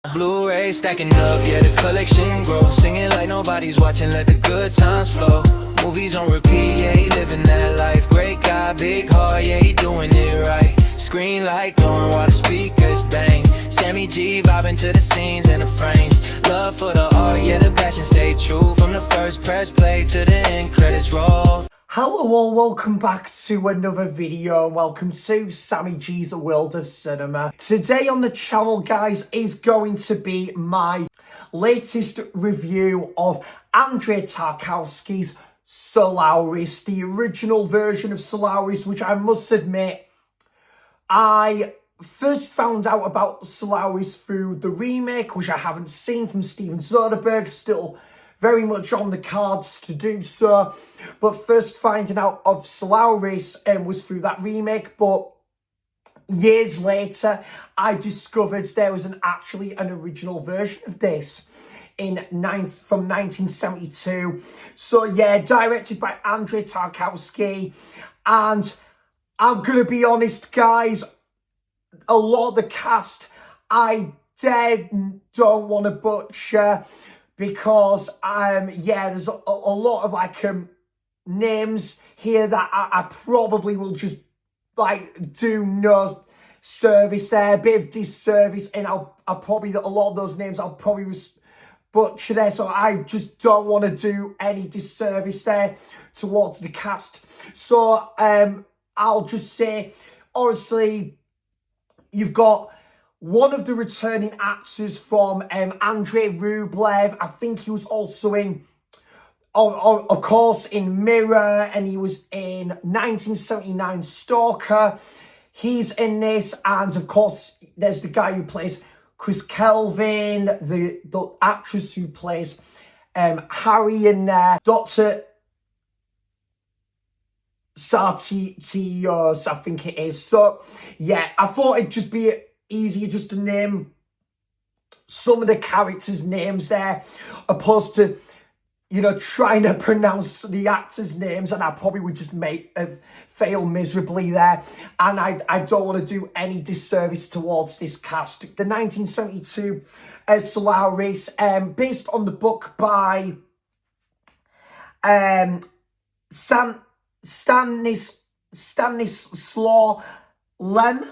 Blu-ray stacking up, yeah, the collection grows. Singing like nobody's watching, let the good times flow. Movies on repeat, yeah, he living that life. Great guy, big heart, yeah, he doing it right. Screen light glowing while the speakers bang. Sammy G vibing to the scenes and the frames. Love for the art, yeah, the passion stay true. From the first press play to the end credits roll. Hello all, welcome back to another video and welcome to Sammy G's World of Cinema. Today on the channel, guys, is going to be my latest review of Andrei Tarkovsky's Solaris, the original version of Solaris, which I must admit, I first found out about Solaris through the remake, which I haven't seen, from Steven Soderbergh, still very much on the cards to do so, but first finding out of Solaris was through that remake. But years later, I discovered there was actually an original version of this from 1972. So yeah, directed by Andrei Tarkovsky, and I'm gonna be honest, guys, a lot of the cast I don't want to butcher, because yeah, there's a lot of names here that I probably will just do no service there, a bit of disservice, and I'll probably, a lot of those names I'll probably butcher there, so I just don't want to do any disservice there towards the cast. So I'll just say, obviously, you've got one of the returning actors from Andrei Rublev. I think he was also in, of course, in Mirror, and he was in 1979 Stalker. He's in this, and of course, there's the guy who plays Chris Kelvin, the actress who plays Harry in there, Dr. Sartios, I think it is. So, yeah, I thought it'd just be easier just to name some of the characters' names there, opposed to, you know, trying to pronounce the actors' names, and I probably would just fail miserably there, and I don't want to do any disservice towards this cast. The 1972 Solaris, based on the book by Stanisław Lem,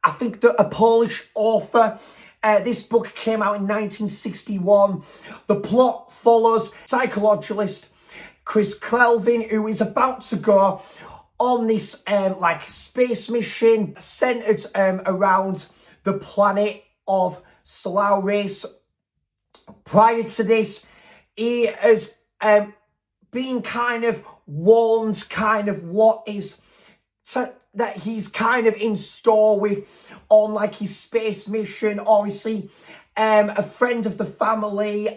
I think a Polish author. This book came out in 1961. The plot follows psychologist Chris Kelvin, who is about to go on this space mission centered around the planet of Solaris. Prior to this, he has been kind of warned what is that he's kind of in store with on his space mission. Obviously, a friend of the family,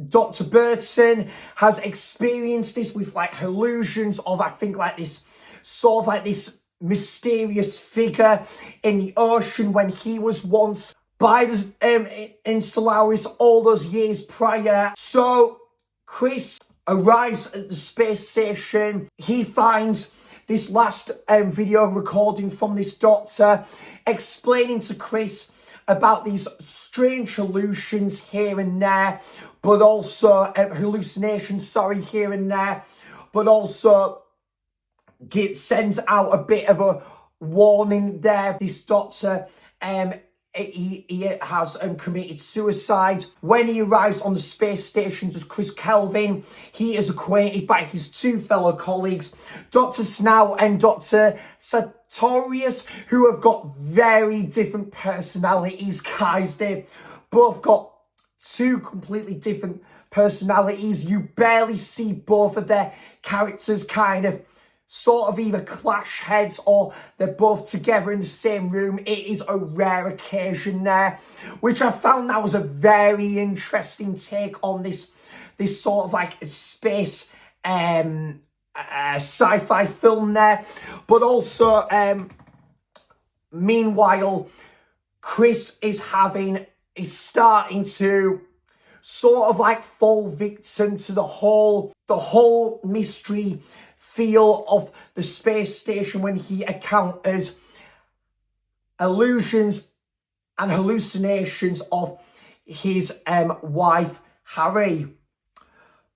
Dr. Burton, has experienced this with hallucins of, I think, this sort of this mysterious figure in the ocean when he was once by the in Solaris all those years prior. So Chris arrives at the space station. He finds this last video recording from this doctor explaining to Chris about these strange hallucinations here and there, but also here and there, but also sends out a bit of a warning there. This doctor, he has committed suicide. When he arrives on the space station, does Chris Kelvin, he is acquainted by his two fellow colleagues, Dr. Snow and Dr. Sartorius, who have got very different personalities, guys. They've both got two completely different personalities. You barely see both of their characters sort of either clash heads or they're both together in the same room. It is a rare occasion there, which I found that was a very interesting take on this sort of space sci-fi film there. But also, meanwhile, Chris is starting to sort of fall victim to the whole mystery feel of the space station when he encounters illusions and hallucinations of his wife, Harry.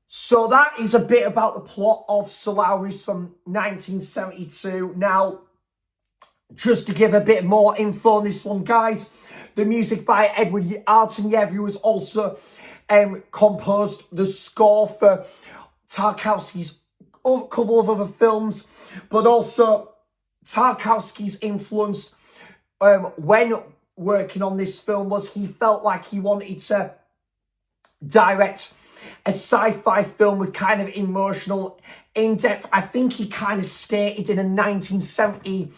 So that is a bit about the plot of Solaris from 1972. Now, just to give a bit more info on this one, guys, the music by Edward Artenyev, who has also composed the score for Tarkovsky's couple of other films, but also Tarkovsky's influence when working on this film was he felt like he wanted to direct a sci-fi film with kind of emotional in-depth. I think he kind of stated in a 1970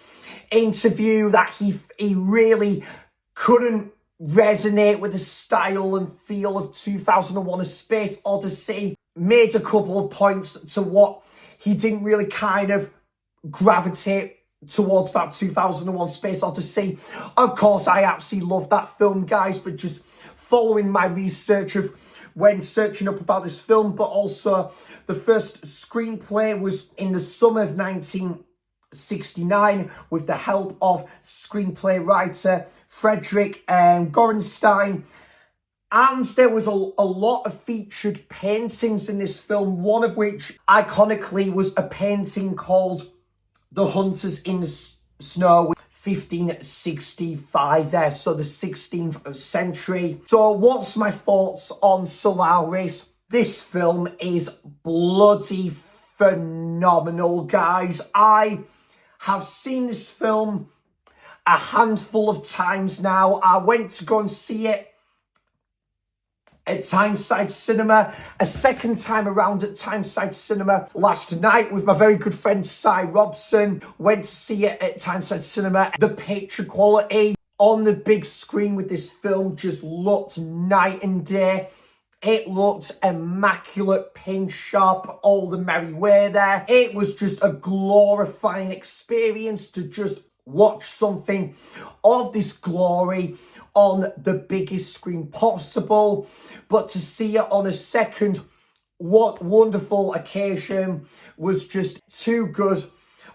interview that he really couldn't resonate with the style and feel of 2001: A Space Odyssey. Made a couple of points to what he didn't really kind of gravitate towards about 2001: Space Odyssey. Of course, I absolutely love that film, guys, but just following my research of when searching up about this film, but also the first screenplay was in the summer of 1969 with the help of screenplay writer Frederick Gorenstein. And there was a lot of featured paintings in this film, one of which iconically was a painting called The Hunters in the Snow, 1565 there, so the 16th century. So what's my thoughts on Solaris? This film is bloody phenomenal, guys. I have seen this film a handful of times now. I went to go and see it at Tyneside Cinema, a second time around at Tyneside Cinema last night with my very good friend Cy Robson. Went to see it at Tyneside Cinema. The picture quality on the big screen with this film just looked night and day. It looked immaculate, pin sharp, all the merry way there. It was just a glorifying experience to just watch something of this glory on the biggest screen possible, but to see it on a second, what wonderful occasion was just too good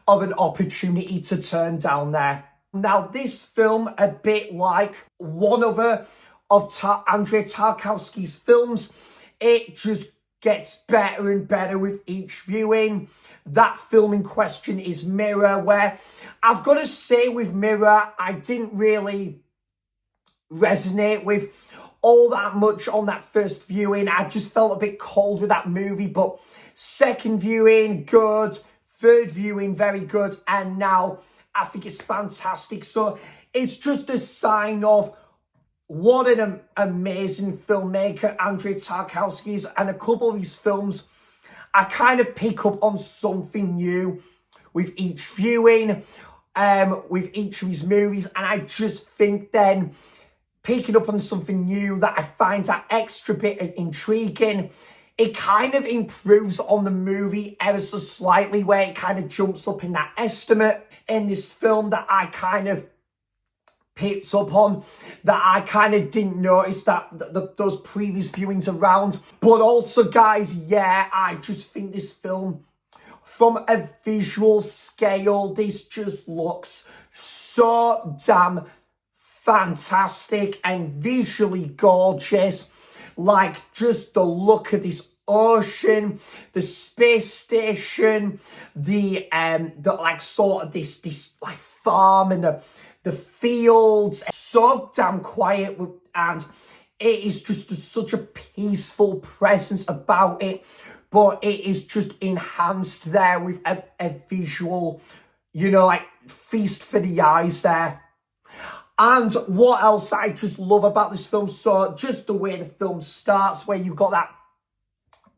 of an opportunity to turn down there. Now, this film, a bit like one other of Andrei Tarkovsky's films, it just gets better and better with each viewing. That film in question is Mirror, where I've got to say with Mirror, I didn't really resonate with all that much on that first viewing. I just felt a bit cold with that movie, but second viewing, good. Third viewing, very good. And now I think it's fantastic. So it's just a sign of what an amazing filmmaker Andrei Tarkovsky is. And a couple of his films, I kind of pick up on something new with each viewing, with each of his movies. And I just think then picking up on something new that I find that extra bit intriguing, it kind of improves on the movie ever so slightly, where it kind of jumps up in that estimate in this film that I kind of picked up on, that I kind of didn't notice that those previous viewings around. But also, guys, yeah, I just think this film, from a visual scale, this just looks so damn fantastic and visually gorgeous. Like, just the look of this ocean, the space station, the like sort of this like farm and the fields, so damn quiet, and it is just such a peaceful presence about it, but it is just enhanced there with a visual, you know, like feast for the eyes there. And what else I just love about this film, so just the way the film starts, where you've got that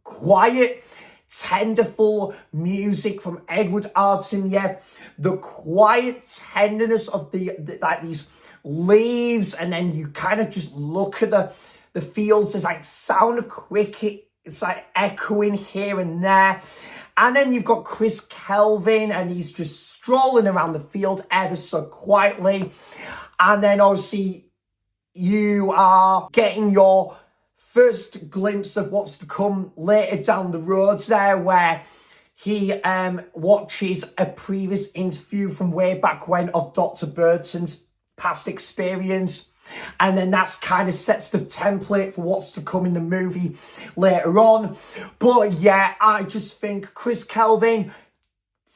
quiet, tenderful music from Edward Artenyev, the quiet tenderness of the like these leaves, and then you kind of just look at the fields. There's like sound of cricket, it's like echoing here and there. And then you've got Chris Kelvin, and he's just strolling around the field ever so quietly. And then obviously you are getting your first glimpse of what's to come later down the roads there, where he watches a previous interview from way back when of Dr. Burton's past experience. And then that's kind of sets the template for what's to come in the movie later on. But yeah, I just think Chris Kelvin,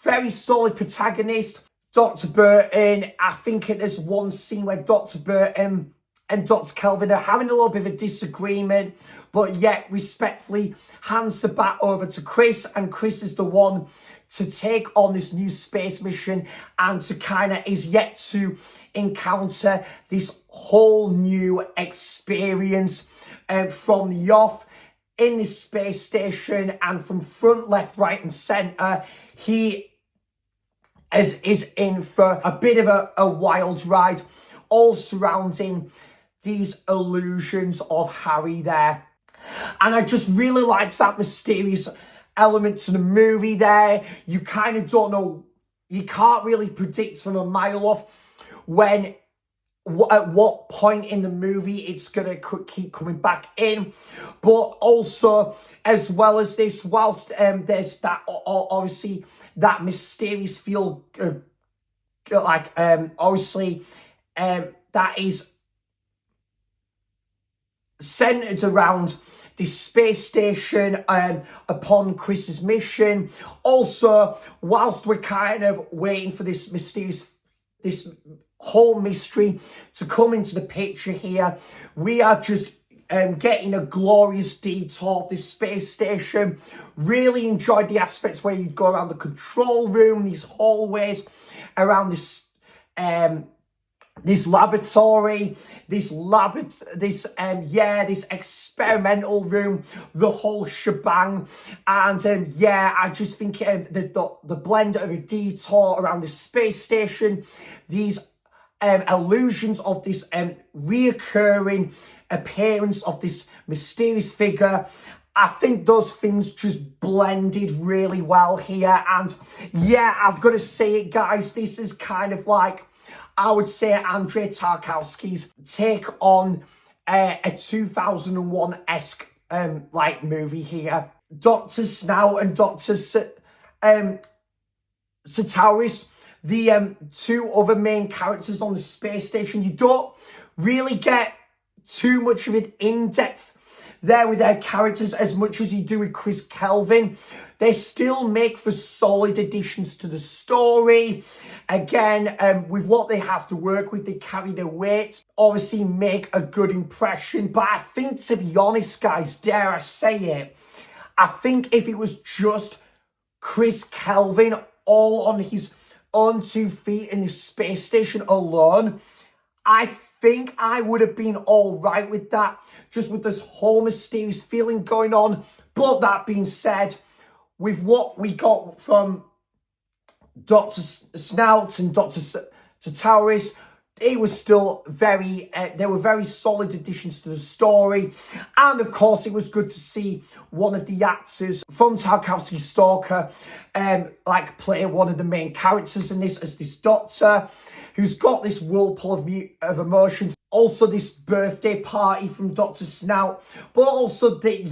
very solid protagonist. Dr. Burton, I think there's one scene where Dr. Burton and Dr. Kelvin are having a little bit of a disagreement, but yet respectfully hands the bat over to Chris, and Chris is the one to take on this new space mission and to kind of is yet to encounter this whole new experience from the off in this space station, and from front, left, right and centre, he is in for a bit of a wild ride, all surrounding these illusions of Harry there. And I just really liked that mysterious element to the movie there. You kind of don't know, you can't really predict from a mile off when, at what point in the movie it's going to keep coming back in. But also, as well as this, whilst there's that, obviously, that mysterious feel, obviously, that is centered around this space station upon Chris's mission. Also, whilst we're kind of waiting for this whole mystery to come into the picture here, we are just getting a glorious detour of this space station. Really enjoyed the aspects where you'd go around the control room, these hallways, around this laboratory, this experimental room, the whole shebang. And I just think the blend of a detour around this space station, these illusions of this reoccurring appearance of this mysterious figure, I think those things just blended really well here. And yeah, I've got to say it, guys, this is kind of like, I would say, Andrei Tarkovsky's take on a 2001-esque movie here. Dr. Snout and Dr. Solaris, the two other main characters on the space station, you don't really get too much of an in-depth there with their characters as much as you do with Chris Kelvin. They still make for solid additions to the story. Again, with what they have to work with, they carry their weight, obviously make a good impression. But I think, to be honest, guys, dare I say it, I think if it was just Chris Kelvin all on his own 2 feet in this space station alone, I think I would have been all right with that, just with this whole mysterious feeling going on. But that being said, with what we got from Dr. Snout and Dr. Solaris, they were still very solid additions to the story. And of course, it was good to see one of the actors from Tarkovsky's Stalker play one of the main characters in this, as this doctor who's got this whirlpool of emotions. Also, this birthday party from Dr. Snout, but also they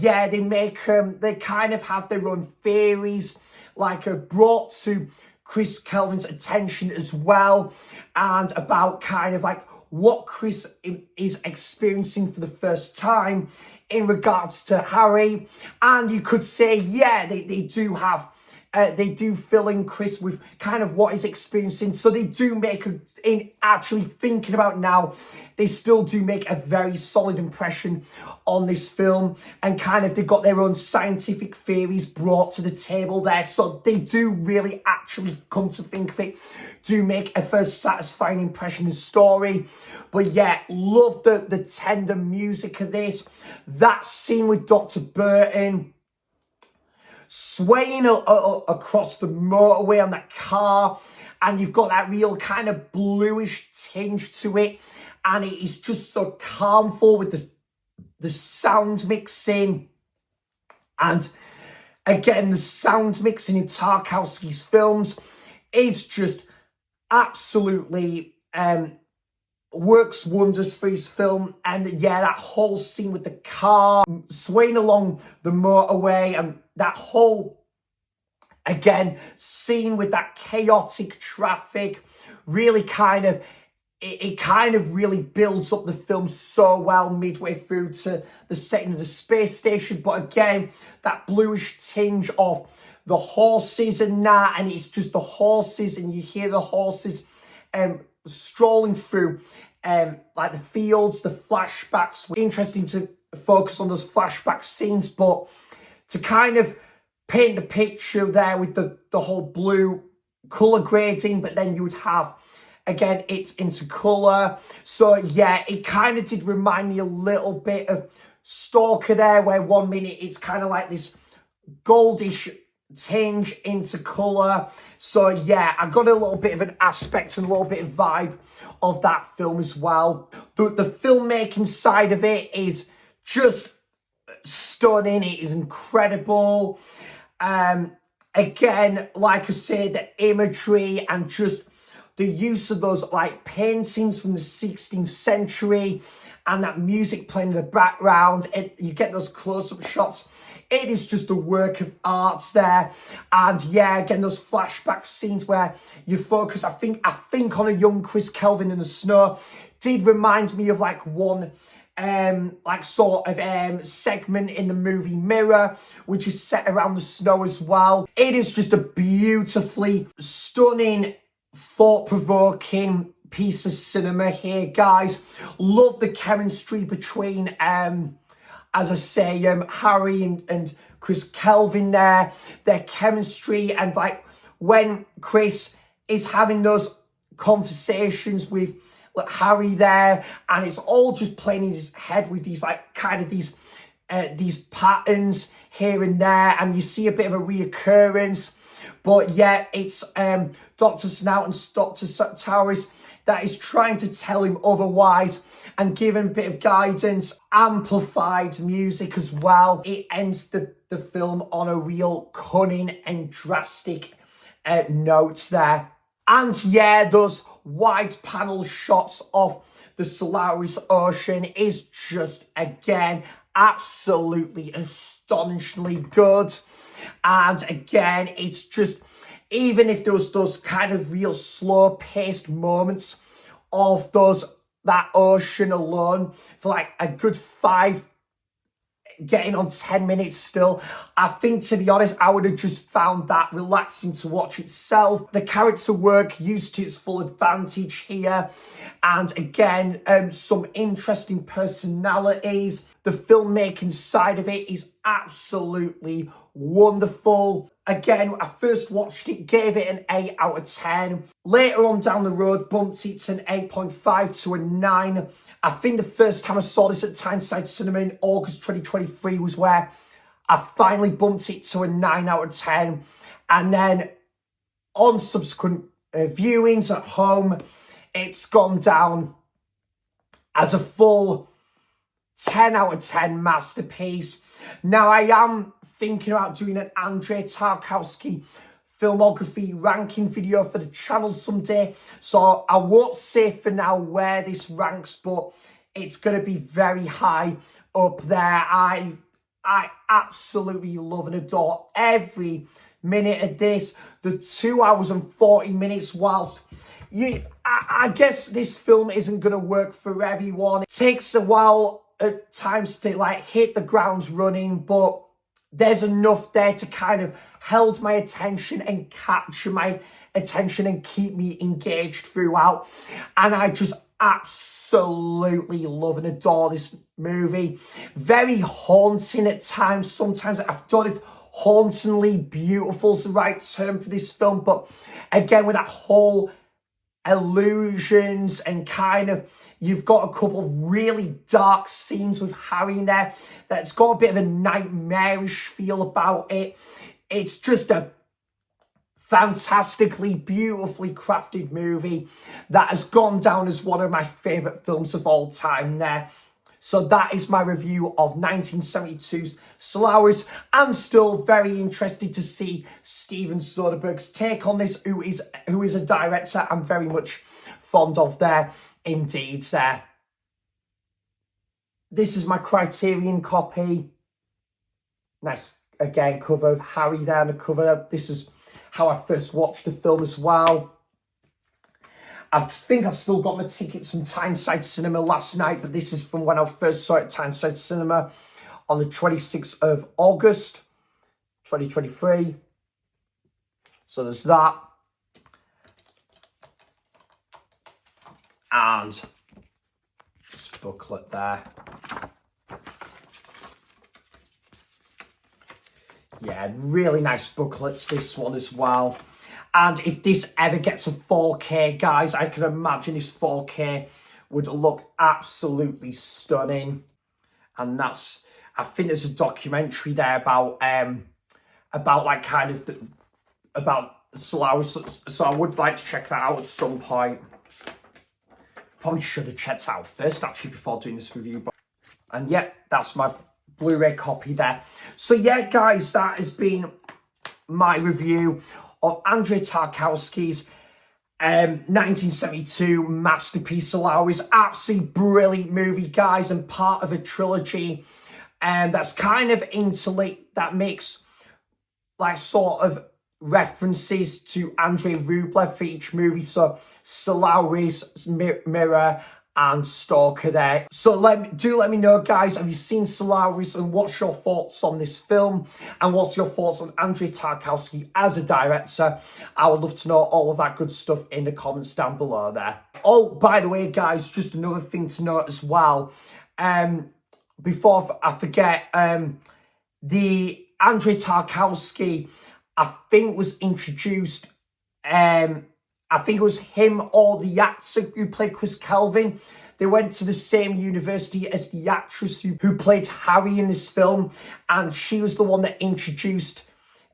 kind of have their own theories, brought to Chris Kelvin's attention as well, and about kind of what Chris is experiencing for the first time in regards to Harry. And you could say, yeah, they do fill in Chris with kind of what he's experiencing. So they do make, in actually thinking about now, they still do make a very solid impression on this film. And kind of, they've got their own scientific theories brought to the table there. So they do really actually, come to think of it, do make a first satisfying impression in story. But yeah, love the tender music of this. That scene with Dr. Burton swaying across the motorway on that car, and you've got that real kind of bluish tinge to it, and it is just so calmful with the sound mixing. And again, the sound mixing in Tarkovsky's films is just absolutely works wonders for his film. And yeah, that whole scene with the car swaying along the motorway, and that whole, again, scene with that chaotic traffic, really kind of it kind of really builds up the film so well midway through to the setting of the space station. But again, that bluish tinge of the horses and that, and it's just the horses, and you hear the horses strolling through like the fields, the flashbacks. Interesting to focus on those flashback scenes, but to kind of paint the picture there with the whole blue colour grading, but then you would have, again, it's into colour. So yeah, it kind of did remind me a little bit of Stalker there, where 1 minute it's kind of like this goldish tinge into colour. So yeah, I got a little bit of an aspect and a little bit of vibe of that film as well. The filmmaking side of it is just stunning. It is incredible. Again, like I said, the imagery and just the use of those like paintings from the 16th century and that music playing in the background, you get those close-up shots. It is just a work of art there. And yeah, again, those flashback scenes where you focus, I think on a young Chris Kelvin in the snow did remind me of like one segment in the movie Mirror, which is set around the snow as well. It is just a beautifully stunning, thought-provoking piece of cinema here, guys. Love the chemistry between as I say, Harry and Chris Kelvin there, their chemistry, and like when Chris is having those conversations with Harry there, and it's all just playing in his head with these like kind of these patterns here and there, and you see a bit of a reoccurrence. But yeah, it's Dr. Snout and Dr. Towers that is trying to tell him otherwise and give him a bit of guidance. Amplified music as well. It ends the film on a real cunning and drastic notes there. And yeah, those wide panel shots of the Solaris Ocean is just, again, absolutely astonishingly good. And again, it's just, even if there was those kind of real slow-paced moments of that ocean alone for like a good 5, getting on 10 minutes still, I think, to be honest, I would have just found that relaxing to watch itself. The character work used to its full advantage here. And again, some interesting personalities. The filmmaking side of it is absolutely wonderful. Again, I first watched it, gave it an 8 out of 10. Later on down the road, bumped it to an 8.5 to a 9. I think the first time I saw this at Tyneside Cinema in August 2023 was where I finally bumped it to a 9 out of 10. And then on subsequent viewings at home, it's gone down as a full 10 out of 10 masterpiece. Now, I am thinking about doing an Andrei Tarkovsky filmography ranking video for the channel someday, so I won't say for now where this ranks, but it's going to be very high up there. I absolutely love and adore every minute of this. The 2 hours and 40 minutes, whilst I guess this film isn't going to work for everyone. It takes a while at times to like hit the ground running, but there's enough there to kind of hold my attention and capture my attention and keep me engaged throughout. And I just absolutely love and adore this movie. Very haunting at times. Sometimes I don't know if hauntingly beautiful is the right term for this film, but again, with that whole illusions and kind of, you've got a couple of really dark scenes with Harry in there that's got a bit of a nightmarish feel about it. It's just a fantastically, beautifully crafted movie that has gone down as one of my favourite films of all time there. So that is my review of 1972's Solaris. I'm still very interested to see Steven Soderbergh's take on this, who is a director I'm very much fond of there, indeed there. This is my Criterion copy. Nice, again, cover of Harry there on the cover. This is how I first watched the film as well. I think I've still got my tickets from Tyneside Cinema last night, but this is from when I first saw it at Tyneside Cinema on the 26th of August, 2023. So there's that. And this booklet there. Yeah, really nice booklets, this one as well. And if this ever gets a 4K, guys, I can imagine this 4K would look absolutely stunning. And that's, I think there's a documentary there about like kind of about Solaris. So I would like to check that out at some point. Probably should have checked that out first, actually, before doing this review. And yeah, that's my Blu-ray copy there. So yeah, guys, that has been my review of Andrei Tarkovsky's 1972 masterpiece Solaris. Absolutely brilliant movie, guys, and part of a trilogy that's kind of interlinked, that makes like sort of references to Andrei Rublev for each movie. So Solaris, Mirror, and Stalker there. So let me know, guys, have you seen Solaris, and what's your thoughts on this film, and what's your thoughts on Andrei Tarkovsky as a director? I would love to know all of that good stuff in the comments down below there. Oh, by the way, guys, just another thing to note as well, before I forget, the Andrei Tarkovsky, I think, was introduced, I think it was him or the actor who played Chris Kelvin. They went to the same university as the actress who played Harry in this film. And she was the one that introduced,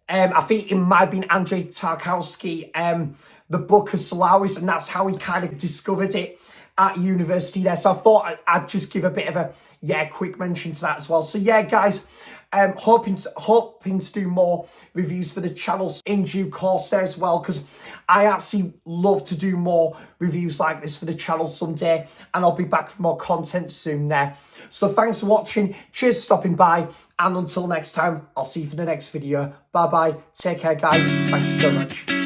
I think it might have been Andrei Tarkovsky, the book of Solaris. And that's how he kind of discovered it at university there. So I thought I'd just give a bit of a, quick mention to that as well. So yeah, guys, hoping to do more reviews for the channels in due course there as well, because I actually love to do more reviews like this for the channel someday, and I'll be back for more content soon there. So thanks for watching, cheers for stopping by, and until next time, I'll see you for the next video. Bye bye, take care, guys, thank you so much.